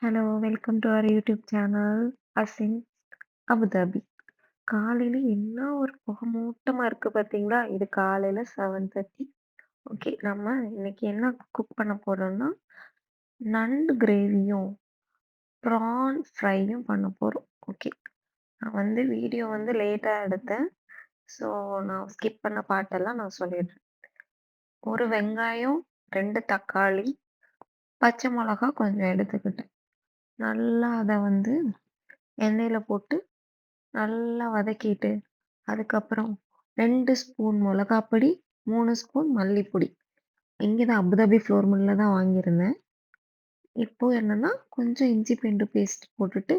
Hello! Welcome to our YouTube channel Asin Abu Dhabi. காலையில என்ன ஒரு புகமூட்டமா இருக்கு பார்த்தீங்களா? இது காலையில 7:30. ஓகே. நம்ம இன்னைக்கு என்ன குக் பண்ண போறோம்னா, நண்டு கிரேவியும், ப்ரான் ஃப்ரையும் பண்ண போறோம். ஓகே. நான் வீடியோ லேட்டா எடுத்தேன். ஸோ, நான் ஸ்கிப் பண்ண பார்ட்டெல்லாம் நான் சொல்லிடுறேன். 1 வெங்காயம், 2 தக்காளி, பச்சை மொளகா கொஞ்சம் எடுத்துக்கிட்டேன். நல்லா அத எண்ணெயில போட்டு நல்லா வதக்கிட்டு, அதுக்கப்புறம் 2 ஸ்பூன் மொளகாப் பொடி, 3 ஸ்பூன் மல்லிப்பொடி. இங்க தான் அபுதாபி ஃப்ளோர் மில்ல தான் வாங்கியிருந்தேன். இப்போ என்னன்னா, கொஞ்சம் இஞ்சி பூண்டு பேஸ்ட் போட்டுட்டு,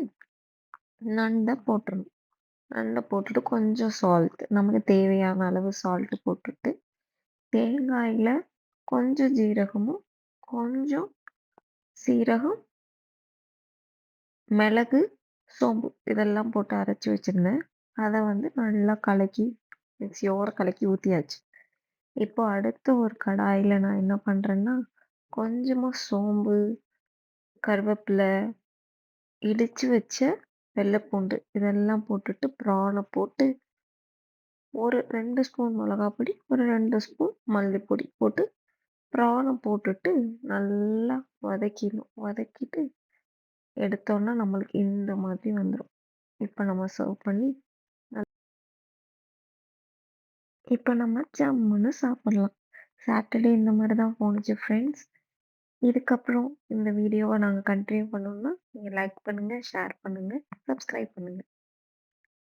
நண்ட போட்டுறணும். நண்ட போட்டுட்டு கொஞ்சம் சால்ட் நமக்கு தேவையான அளவு சால்ட் போட்டுட்டு, தேங்காயில கொஞ்சம் ஜீரகமும், கொஞ்சம் சீரகம், மிளகு, சோம்பு இதெல்லாம் போட்டு அரைச்சு வச்சிருந்தேன். அத நல்லா கலக்கி மிக்ஸியோட கலக்கி ஊத்தியாச்சு. இப்போ அடுத்து ஒரு கடாயில நான் என்ன பண்றேன்னா, கொஞ்சமா சோம்பு, கருவேப்பில, இடிச்சு வச்ச வெள்ளப்பூண்டு இதெல்லாம் போட்டுட்டு, ப்ரான போட்டு ஒரு 2 ஸ்பூன் மிளகாய் பொடி, ஒரு 2 ஸ்பூன் மல்லிப்பொடி போட்டு, ப்ரான போட்டுட்டு நல்லா வதக்கிடணும். வதக்கிட்டு எடுத்தோம்னா நம்மளுக்கு இந்த மாதிரி வந்துரும். இப்ப நம்ம சர்வ் பண்ணி இப்ப நம்ம ஜம்முன்னு சாப்பிடலாம். சாட்டர்டே இந்த மாரி தான் போணுச்சு ஃப்ரெண்ட்ஸ். இதுக்கப்புறம் இந்த வீடியோவ நாங்க கன்டின்யூ பண்ணோம்னா, நீங்க லைக் பண்ணுங்க, ஷேர் பண்ணுங்க, சப்ஸ்கிரைப் பண்ணுங்க.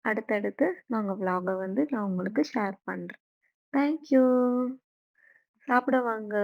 அடுத்தடுத்து நாங்க விளாக நான் உங்களுக்கு ஷேர் பண்றேன். Thank you. சாப்பிட வாங்க.